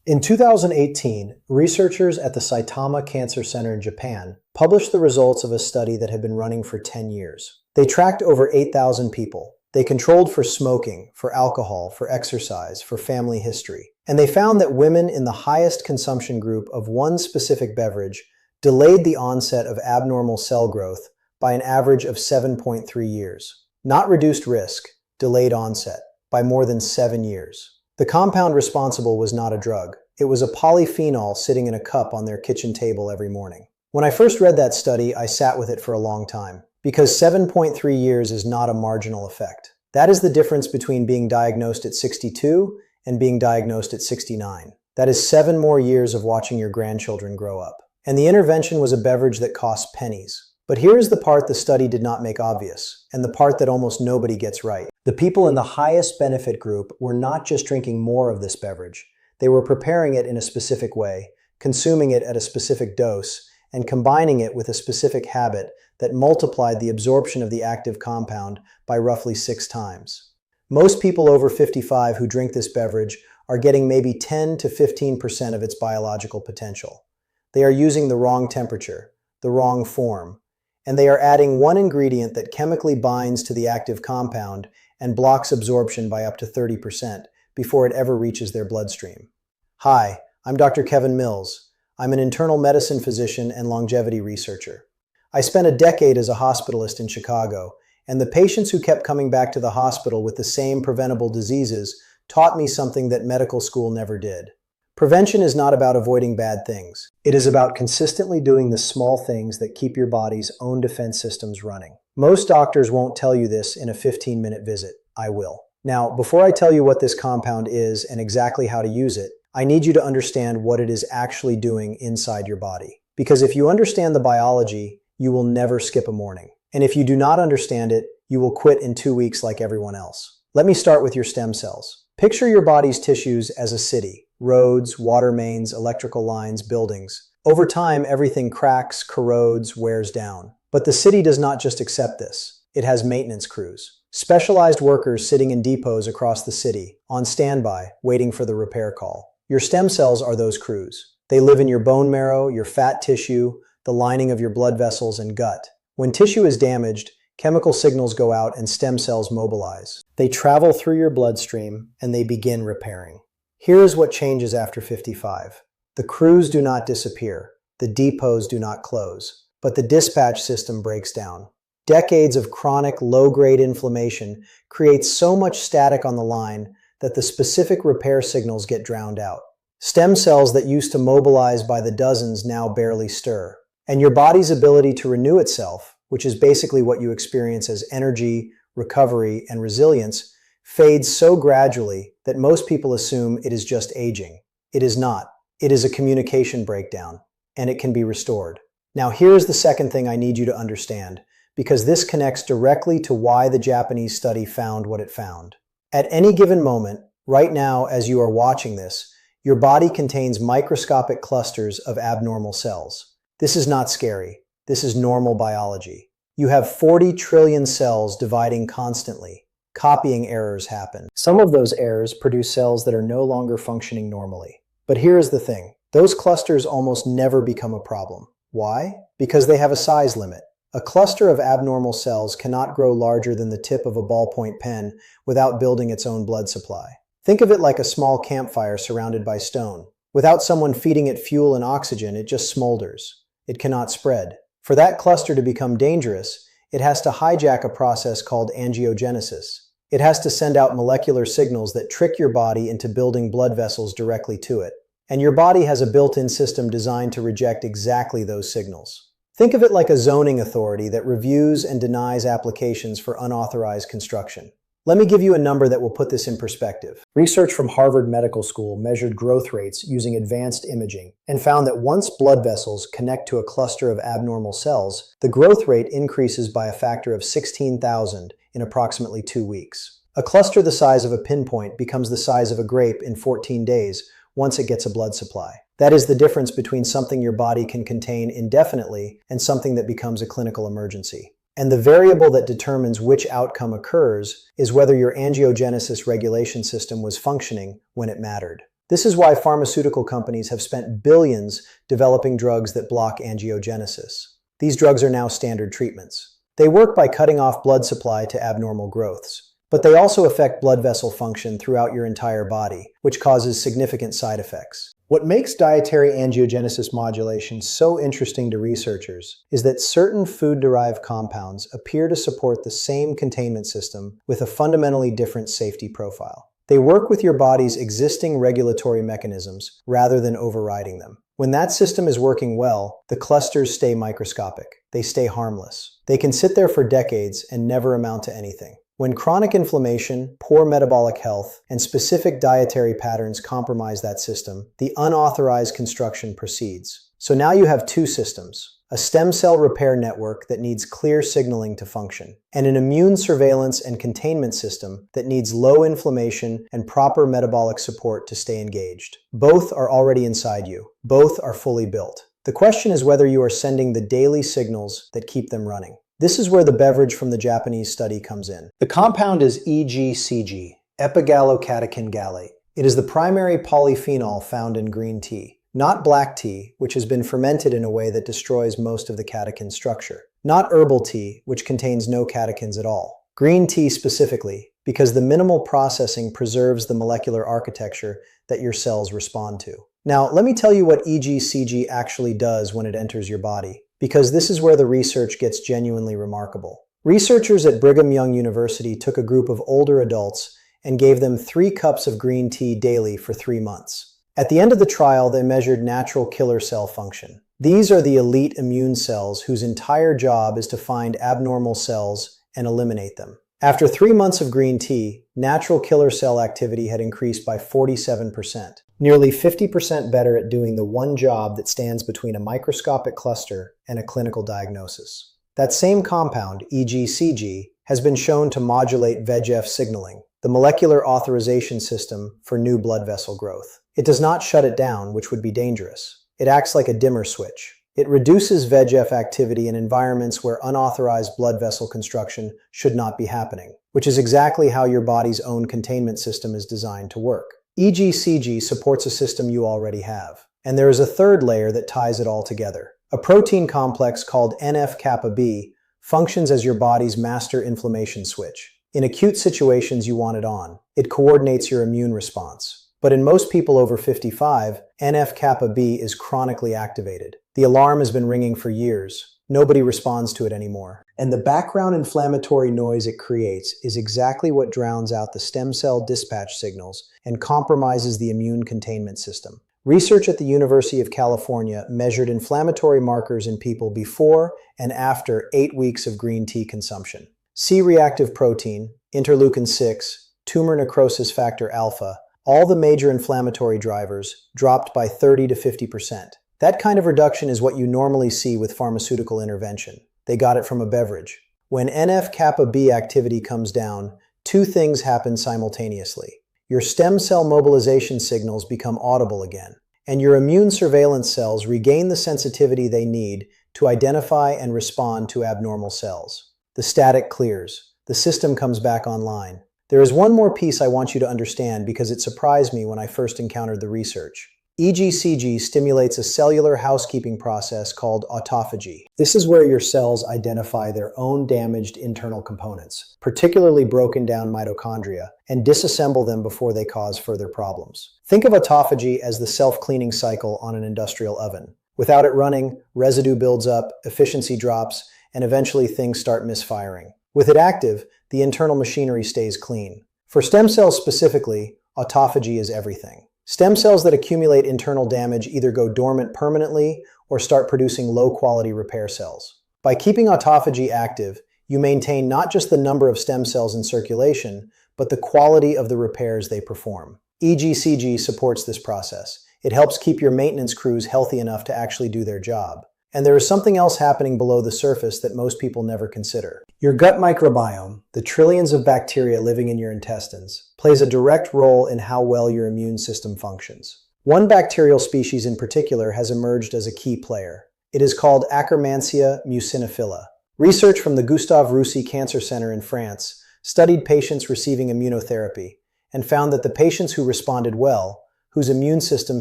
In 2018, researchers at the Saitama Cancer Center in Japan published the results of a study that had been running for 10 years. They tracked over 8,000 people. They controlled for smoking, for alcohol, for exercise, for family history. And they found that women in the highest consumption group of one specific beverage delayed the onset of abnormal cell growth by an average of 7.3 years. Not reduced risk, delayed onset, by more than 7 years. The compound responsible was not a drug. It was a polyphenol sitting in a cup on their kitchen table every morning. When I first read that study, I sat with it for a long time, because 7.3 years is not a marginal effect. That is the difference between being diagnosed at 62 and being diagnosed at 69. That is 7 more years of watching your grandchildren grow up. And the intervention was a beverage that cost pennies. But here is the part the study did not make obvious, and the part that almost nobody gets right. The people in the highest benefit group were not just drinking more of this beverage. They were preparing it in a specific way, consuming it at a specific dose, and combining it with a specific habit that multiplied the absorption of the active compound by roughly 6 times. Most people over 55 who drink this beverage are getting maybe 10 to 15% of its biological potential. They are using the wrong temperature, the wrong form, and they are adding one ingredient that chemically binds to the active compound and blocks absorption by up to 30% before it ever reaches their bloodstream. Hi, I'm Dr. Kevin Mills. I'm an internal medicine physician and longevity researcher. I spent a decade as a hospitalist in Chicago, and the patients who kept coming back to the hospital with the same preventable diseases taught me something that medical school never did. Prevention is not about avoiding bad things. It is about consistently doing the small things that keep your body's own defense systems running. Most doctors won't tell you this in a 15-minute visit. I will. Now, before I tell you what this compound is and exactly how to use it, I need you to understand what it is actually doing inside your body. Because if you understand the biology, you will never skip a morning. And if you do not understand it, you will quit in 2 weeks like everyone else. Let me start with your stem cells. Picture your body's tissues as a city. Roads, water mains, electrical lines, buildings. Over time, everything cracks, corrodes, wears down. But the city does not just accept this. It has maintenance crews. Specialized workers sitting in depots across the city, on standby, waiting for the repair call. Your stem cells are those crews. They live in your bone marrow, your fat tissue, the lining of your blood vessels, and gut. When tissue is damaged, chemical signals go out and stem cells mobilize. They travel through your bloodstream and they begin repairing. Here is what changes after 55. The crews do not disappear. The depots do not close. But the dispatch system breaks down. Decades of chronic low-grade inflammation creates so much static on the line that the specific repair signals get drowned out. Stem cells that used to mobilize by the dozens now barely stir. And your body's ability to renew itself, which is basically what you experience as energy, recovery, and resilience, fades so gradually that most people assume it is just aging. It is not. It is a communication breakdown, and it can be restored. Now here's the second thing I need you to understand, because this connects directly to why the Japanese study found what it found. At any given moment, right now as you are watching this, your body contains microscopic clusters of abnormal cells. This is not scary. This is normal biology. You have 40 trillion cells dividing constantly. Copying errors happen. Some of those errors produce cells that are no longer functioning normally. But here is the thing. Those clusters almost never become a problem. Why? Because they have a size limit. A cluster of abnormal cells cannot grow larger than the tip of a ballpoint pen without building its own blood supply. Think of it like a small campfire surrounded by stone. Without someone feeding it fuel and oxygen, it just smolders. It cannot spread. For that cluster to become dangerous, it has to hijack a process called angiogenesis. It has to send out molecular signals that trick your body into building blood vessels directly to it. And your body has a built-in system designed to reject exactly those signals. Think of it like a zoning authority that reviews and denies applications for unauthorized construction. Let me give you a number that will put this in perspective. Research from Harvard Medical School measured growth rates using advanced imaging and found that once blood vessels connect to a cluster of abnormal cells, the growth rate increases by a factor of 16,000 in approximately 2 weeks. A cluster the size of a pinpoint becomes the size of a grape in 14 days once it gets a blood supply. That is the difference between something your body can contain indefinitely and something that becomes a clinical emergency. And the variable that determines which outcome occurs is whether your angiogenesis regulation system was functioning when it mattered. This is why pharmaceutical companies have spent billions developing drugs that block angiogenesis. These drugs are now standard treatments. They work by cutting off blood supply to abnormal growths, but they also affect blood vessel function throughout your entire body, which causes significant side effects. What makes dietary angiogenesis modulation so interesting to researchers is that certain food-derived compounds appear to support the same containment system with a fundamentally different safety profile. They work with your body's existing regulatory mechanisms rather than overriding them. When that system is working well, the clusters stay microscopic. They stay harmless. They can sit there for decades and never amount to anything. When chronic inflammation, poor metabolic health, and specific dietary patterns compromise that system, the unauthorized construction proceeds. So now you have two systems: a stem cell repair network that needs clear signaling to function, and an immune surveillance and containment system that needs low inflammation and proper metabolic support to stay engaged. Both are already inside you. Both are fully built. The question is whether you are sending the daily signals that keep them running. This is where the beverage from the Japanese study comes in. The compound is EGCG, epigallocatechin gallate. It is the primary polyphenol found in green tea. Not black tea, which has been fermented in a way that destroys most of the catechin structure. Not herbal tea, which contains no catechins at all. Green tea specifically, because the minimal processing preserves the molecular architecture that your cells respond to. Now, let me tell you what EGCG actually does when it enters your body, because this is where the research gets genuinely remarkable. Researchers at Brigham Young University took a group of older adults and gave them 3 cups of green tea daily for 3 months. At the end of the trial, they measured natural killer cell function. These are the elite immune cells whose entire job is to find abnormal cells and eliminate them. After 3 months of green tea, natural killer cell activity had increased by 47%. Nearly 50% better at doing the one job that stands between a microscopic cluster and a clinical diagnosis. That same compound, EGCG, has been shown to modulate VEGF signaling, the molecular authorization system for new blood vessel growth. It does not shut it down, which would be dangerous. It acts like a dimmer switch. It reduces VEGF activity in environments where unauthorized blood vessel construction should not be happening, which is exactly how your body's own containment system is designed to work. EGCG supports a system you already have. And there is a third layer that ties it all together. A protein complex called NF-kappa B functions as your body's master inflammation switch. In acute situations, you want it on. It coordinates your immune response. But in most people over 55, NF-kappa B is chronically activated. The alarm has been ringing for years. Nobody responds to it anymore. And the background inflammatory noise it creates is exactly what drowns out the stem cell dispatch signals and compromises the immune containment system. Research at the University of California measured inflammatory markers in people before and after 8 weeks of green tea consumption. C-reactive protein, interleukin-6, tumor necrosis factor alpha, all the major inflammatory drivers dropped by 30 to 50%. That kind of reduction is what you normally see with pharmaceutical intervention. They got it from a beverage. When NF-kappa B activity comes down, 2 things happen simultaneously. Your stem cell mobilization signals become audible again, and your immune surveillance cells regain the sensitivity they need to identify and respond to abnormal cells. The static clears. The system comes back online. There is one more piece I want you to understand because it surprised me when I first encountered the research. EGCG stimulates a cellular housekeeping process called autophagy. This is where your cells identify their own damaged internal components, particularly broken down mitochondria, and disassemble them before they cause further problems. Think of autophagy as the self-cleaning cycle on an industrial oven. Without it running, residue builds up, efficiency drops, and eventually things start misfiring. With it active, the internal machinery stays clean. For stem cells specifically, autophagy is everything. Stem cells that accumulate internal damage either go dormant permanently or start producing low-quality repair cells. By keeping autophagy active, you maintain not just the number of stem cells in circulation, but the quality of the repairs they perform. EGCG supports this process. It helps keep your maintenance crews healthy enough to actually do their job. And there is something else happening below the surface that most people never consider. Your gut microbiome, the trillions of bacteria living in your intestines, plays a direct role in how well your immune system functions. One bacterial species in particular has emerged as a key player. It is called Akkermansia muciniphila. Research from the Gustave Roussy Cancer Center in France studied patients receiving immunotherapy and found that the patients who responded well, whose immune system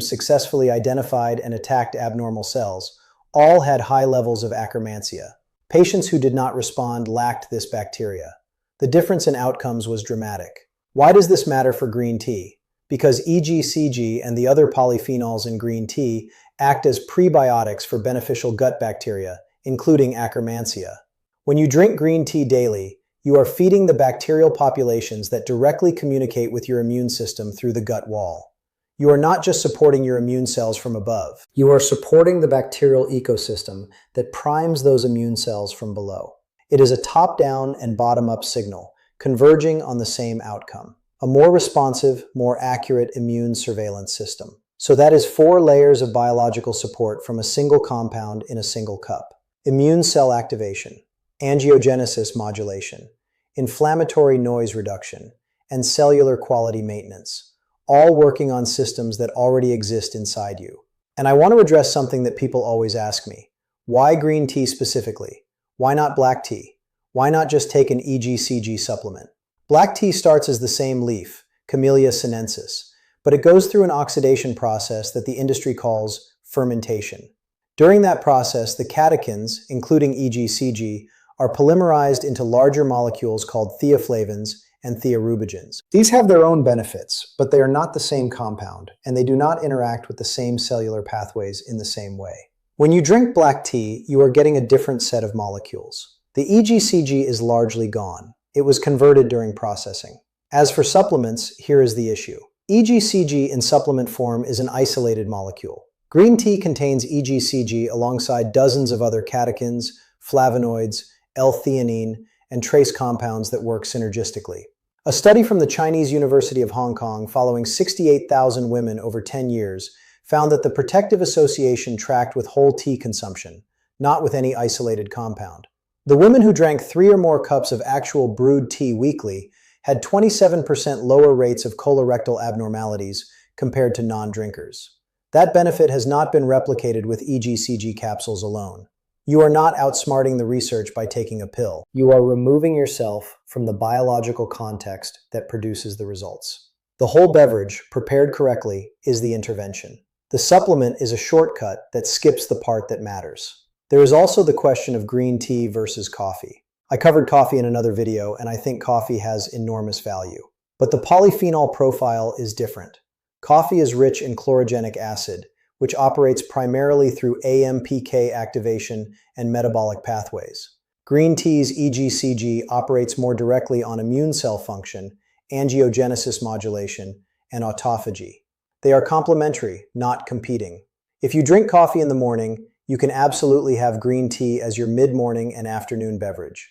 successfully identified and attacked abnormal cells, all had high levels of Akkermansia. Patients who did not respond lacked this bacteria. The difference in outcomes was dramatic. Why does this matter for green tea? Because EGCG and the other polyphenols in green tea act as prebiotics for beneficial gut bacteria, including Akkermansia. When you drink green tea daily, you are feeding the bacterial populations that directly communicate with your immune system through the gut wall. You are not just supporting your immune cells from above. You are supporting the bacterial ecosystem that primes those immune cells from below. It is a top-down and bottom-up signal, converging on the same outcome. A more responsive, more accurate immune surveillance system. So that is 4 layers of biological support from a single compound in a single cup. Immune cell activation, angiogenesis modulation, inflammatory noise reduction, and cellular quality maintenance, all working on systems that already exist inside you. And I want to address something that people always ask me. Why green tea specifically? Why not black tea? Why not just take an EGCG supplement? Black tea starts as the same leaf, Camellia sinensis, but it goes through an oxidation process that the industry calls fermentation. During that process, the catechins, including EGCG, are polymerized into larger molecules called thioflavins and thiorubigens. These have their own benefits, but they are not the same compound, and they do not interact with the same cellular pathways in the same way. When you drink black tea, you are getting a different set of molecules. The EGCG is largely gone. It was converted during processing. As for supplements, here is the issue. EGCG in supplement form is an isolated molecule. Green tea contains EGCG alongside dozens of other catechins, flavonoids, L-theanine, and trace compounds that work synergistically. A study from the Chinese University of Hong Kong following 68,000 women over 10 years found that the protective association tracked with whole tea consumption, not with any isolated compound. The women who drank 3 or more cups of actual brewed tea weekly had 27% lower rates of colorectal abnormalities compared to non-drinkers. That benefit has not been replicated with EGCG capsules alone. You are not outsmarting the research by taking a pill. You are removing yourself from the biological context that produces the results. The whole beverage, prepared correctly, is the intervention. The supplement is a shortcut that skips the part that matters. There is also the question of green tea versus coffee. I covered coffee in another video, and I think coffee has enormous value. But the polyphenol profile is different. Coffee is rich in chlorogenic acid, which operates primarily through AMPK activation and metabolic pathways. Green tea's EGCG operates more directly on immune cell function, angiogenesis modulation, and autophagy. They are complementary, not competing. If you drink coffee in the morning, you can absolutely have green tea as your mid-morning and afternoon beverage.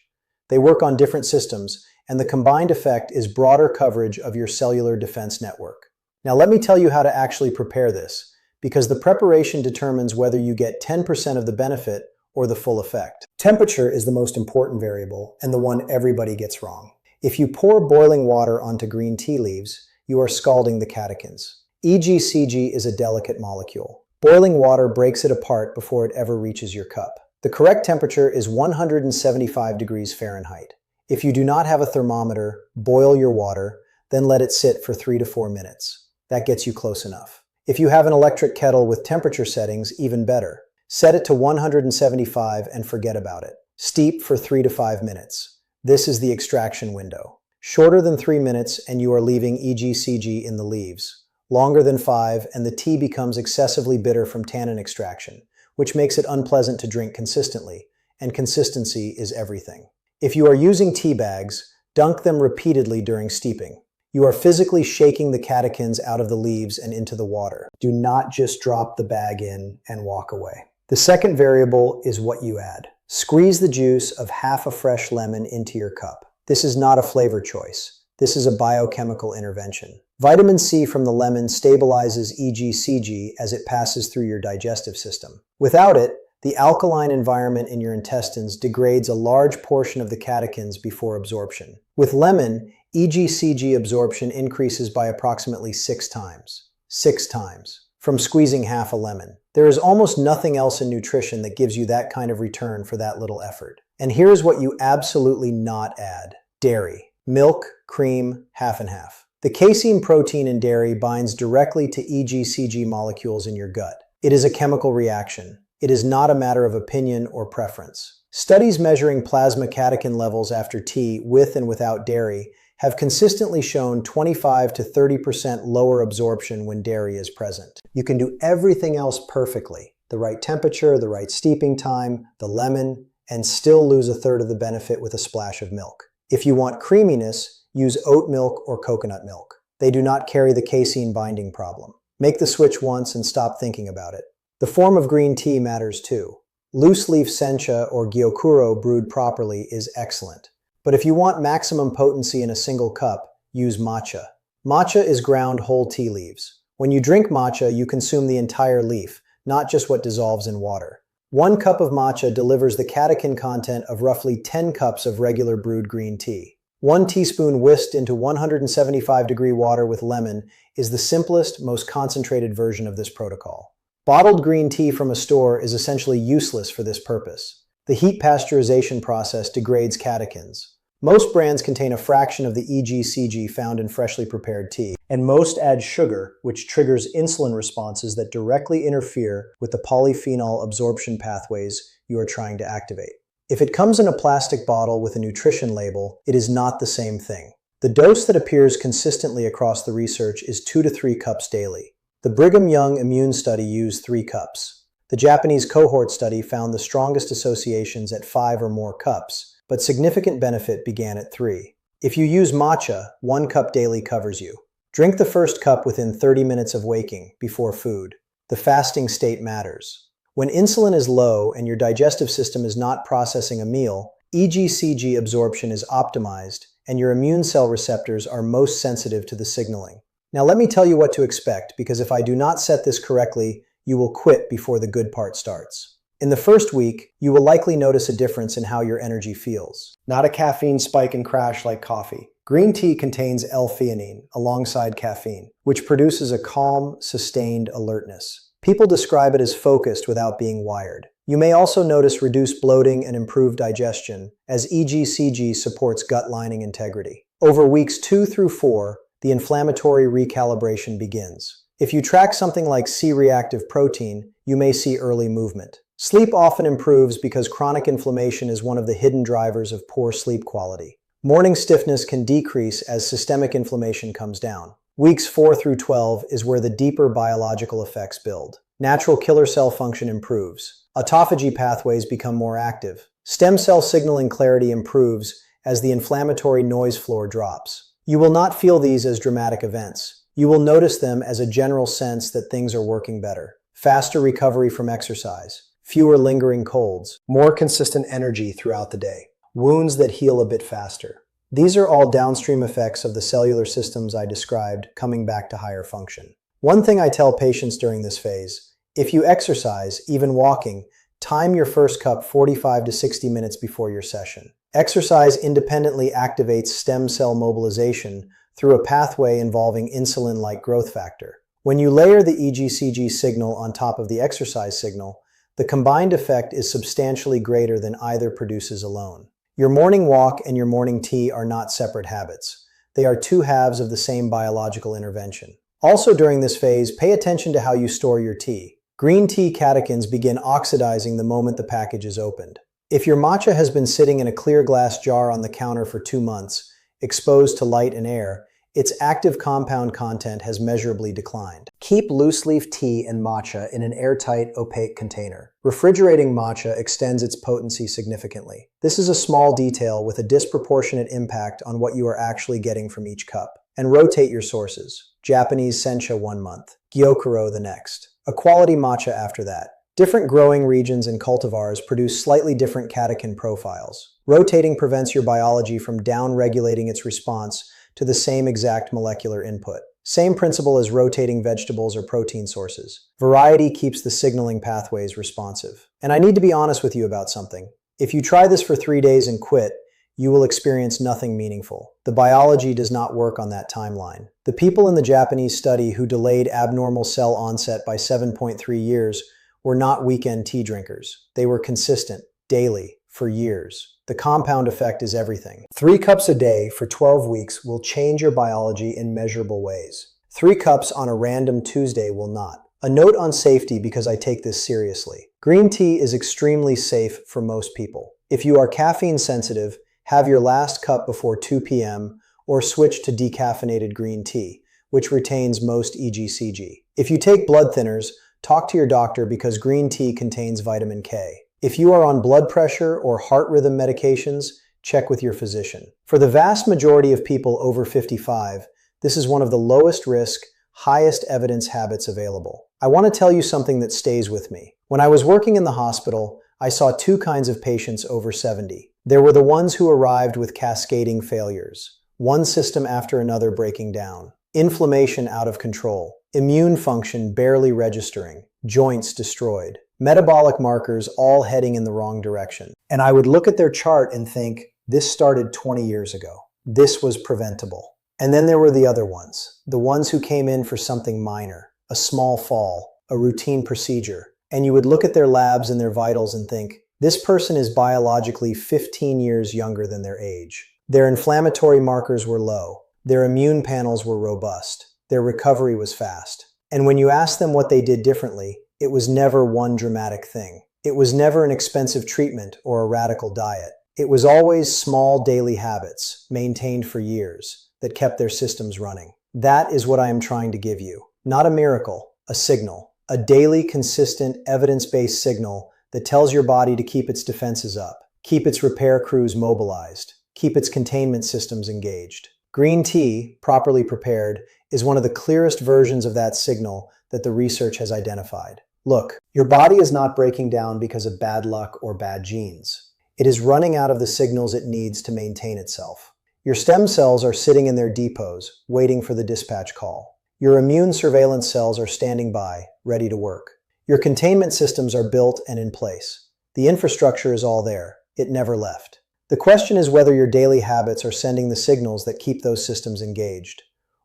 They work on different systems, and the combined effect is broader coverage of your cellular defense network. Now let me tell you how to actually prepare this, because the preparation determines whether you get 10% of the benefit or the full effect. Temperature is the most important variable, and the one everybody gets wrong. If you pour boiling water onto green tea leaves, you are scalding the catechins. EGCG is a delicate molecule. Boiling water breaks it apart before it ever reaches your cup. The correct temperature is 175 degrees Fahrenheit. If you do not have a thermometer, boil your water, then let it sit for 3 to 4 minutes. That gets you close enough. If you have an electric kettle with temperature settings, even better. Set it to 175 and forget about it. Steep for 3 to 5 minutes. This is the extraction window. Shorter than 3 minutes and you are leaving EGCG in the leaves. Longer than 5 and the tea becomes excessively bitter from tannin extraction, which makes it unpleasant to drink consistently, and consistency is everything. If you are using tea bags, dunk them repeatedly during steeping. You are physically shaking the catechins out of the leaves and into the water. Do not just drop the bag in and walk away. The second variable is what you add. Squeeze the juice of half a fresh lemon into your cup. This is not a flavor choice. This is a biochemical intervention. Vitamin C from the lemon stabilizes EGCG as it passes through your digestive system. Without it, the alkaline environment in your intestines degrades a large portion of the catechins before absorption. With lemon, EGCG absorption increases by approximately 6 times. 6 times. From squeezing half a lemon. There is almost nothing else in nutrition that gives you that kind of return for that little effort. And here's what you absolutely not add. Dairy. Milk, cream, half and half. The casein protein in dairy binds directly to EGCG molecules in your gut. It is a chemical reaction. It is not a matter of opinion or preference. Studies measuring plasma catechin levels after tea with and without dairy have consistently shown 25 to 30% lower absorption when dairy is present. You can do everything else perfectly, the right temperature, the right steeping time, the lemon, and still lose a third of the benefit with a splash of milk. If you want creaminess, use oat milk or coconut milk. They do not carry the casein binding problem. Make the switch once and stop thinking about it. The form of green tea matters too. Loose leaf sencha or gyokuro brewed properly is excellent. But if you want maximum potency in a single cup, use matcha. Matcha is ground whole tea leaves. When you drink matcha, you consume the entire leaf, not just what dissolves in water. 1 cup of matcha delivers the catechin content of roughly 10 cups of regular brewed green tea. 1 teaspoon whisked into 175-degree water with lemon is the simplest, most concentrated version of this protocol. Bottled green tea from a store is essentially useless for this purpose. The heat pasteurization process degrades catechins. Most brands contain a fraction of the EGCG found in freshly prepared tea, and most add sugar, which triggers insulin responses that directly interfere with the polyphenol absorption pathways you are trying to activate. If it comes in a plastic bottle with a nutrition label, it is not the same thing. The dose that appears consistently across the research is 2 to 3 cups daily. The Brigham Young Immune Study used 3 cups. The Japanese cohort study found the strongest associations at 5 or more cups, but significant benefit began at 3. If you use matcha, 1 cup daily covers you. Drink the first cup within 30 minutes of waking, before food. The fasting state matters. When insulin is low and your digestive system is not processing a meal, EGCG absorption is optimized and your immune cell receptors are most sensitive to the signaling. Now let me tell you what to expect, because if I do not set this correctly, you will quit before the good part starts. In the first week, you will likely notice a difference in how your energy feels. Not a caffeine spike and crash like coffee. Green tea contains L-theanine alongside caffeine, which produces a calm, sustained alertness. People describe it as focused without being wired. You may also notice reduced bloating and improved digestion, as EGCG supports gut lining integrity. Over weeks 2 through 4, the inflammatory recalibration begins. If you track something like C-reactive protein, you may see early movement. Sleep often improves because chronic inflammation is one of the hidden drivers of poor sleep quality. Morning stiffness can decrease as systemic inflammation comes down. Weeks 4 through 12 is where the deeper biological effects build. Natural killer cell function improves. Autophagy pathways become more active. Stem cell signaling clarity improves as the inflammatory noise floor drops. You will not feel these as dramatic events. You will notice them as a general sense that things are working better. Faster recovery from exercise. Fewer lingering colds. More consistent energy throughout the day. Wounds that heal a bit faster. These are all downstream effects of the cellular systems I described coming back to higher function. One thing I tell patients during this phase: if you exercise, even walking, time your first cup 45 to 60 minutes before your session. Exercise independently activates stem cell mobilization through a pathway involving insulin-like growth factor. When you layer the EGCG signal on top of the exercise signal, the combined effect is substantially greater than either produces alone. Your morning walk and your morning tea are not separate habits. They are 2 halves of the same biological intervention. Also during this phase, pay attention to how you store your tea. Green tea catechins begin oxidizing the moment the package is opened. If your matcha has been sitting in a clear glass jar on the counter for 2 months, exposed to light and air, its active compound content has measurably declined. Keep loose leaf tea and matcha in an airtight, opaque container. Refrigerating matcha extends its potency significantly. This is a small detail with a disproportionate impact on what you are actually getting from each cup. And rotate your sources. Japanese sencha 1 month, gyokuro the next. A quality matcha after that. Different growing regions and cultivars produce slightly different catechin profiles. Rotating prevents your biology from down-regulating its response to the same exact molecular input. Same principle as rotating vegetables or protein sources. Variety keeps the signaling pathways responsive. And I need to be honest with you about something. If you try this for 3 days and quit, you will experience nothing meaningful. The biology does not work on that timeline. The people in the Japanese study who delayed abnormal cell onset by 7.3 years were not weekend tea drinkers. They were consistent, daily, for years. The compound effect is everything. 3 cups a day for 12 weeks will change your biology in measurable ways. 3 cups on a random Tuesday will not. A note on safety because I take this seriously. Green tea is extremely safe for most people. If you are caffeine sensitive, have your last cup before 2 p.m. or switch to decaffeinated green tea, which retains most EGCG. If you take blood thinners, talk to your doctor because green tea contains vitamin K. If you are on blood pressure or heart rhythm medications, check with your physician. For the vast majority of people over 55, this is one of the lowest risk, highest evidence habits available. I want to tell you something that stays with me. When I was working in the hospital, I saw 2 kinds of patients over 70. There were the ones who arrived with cascading failures, one system after another breaking down, inflammation out of control, immune function barely registering, joints destroyed, metabolic markers all heading in the wrong direction. And I would look at their chart and think, this started 20 years ago. This was preventable. And then there were the other ones, the ones who came in for something minor, a small fall, a routine procedure. And you would look at their labs and their vitals and think, this person is biologically 15 years younger than their age. Their inflammatory markers were low. Their immune panels were robust. Their recovery was fast. And when you asked them what they did differently, it was never one dramatic thing. It was never an expensive treatment or a radical diet. It was always small daily habits, maintained for years, that kept their systems running. That is what I am trying to give you. Not a miracle, a signal. A daily, consistent, evidence-based signal that tells your body to keep its defenses up, keep its repair crews mobilized, keep its containment systems engaged. Green tea, properly prepared, is one of the clearest versions of that signal that the research has identified. Look, your body is not breaking down because of bad luck or bad genes. It is running out of the signals it needs to maintain itself. Your stem cells are sitting in their depots, waiting for the dispatch call. Your immune surveillance cells are standing by, ready to work. Your containment systems are built and in place. The infrastructure is all there. It never left. The question is whether your daily habits are sending the signals that keep those systems engaged,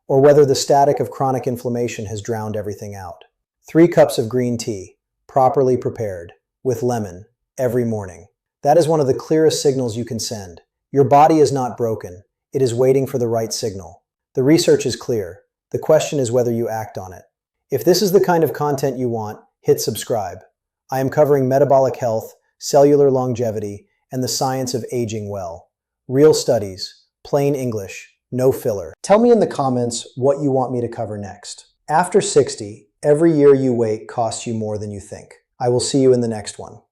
or whether the static of chronic inflammation has drowned everything out. 3 cups of green tea, properly prepared, with lemon, every morning. That is one of the clearest signals you can send. Your body is not broken. It is waiting for the right signal. The research is clear. The question is whether you act on it. If this is the kind of content you want, hit subscribe. I am covering metabolic health, cellular longevity, and the science of aging well. Real studies, plain English, no filler. Tell me in the comments what you want me to cover next. After 60, every year you wait costs you more than you think. I will see you in the next one.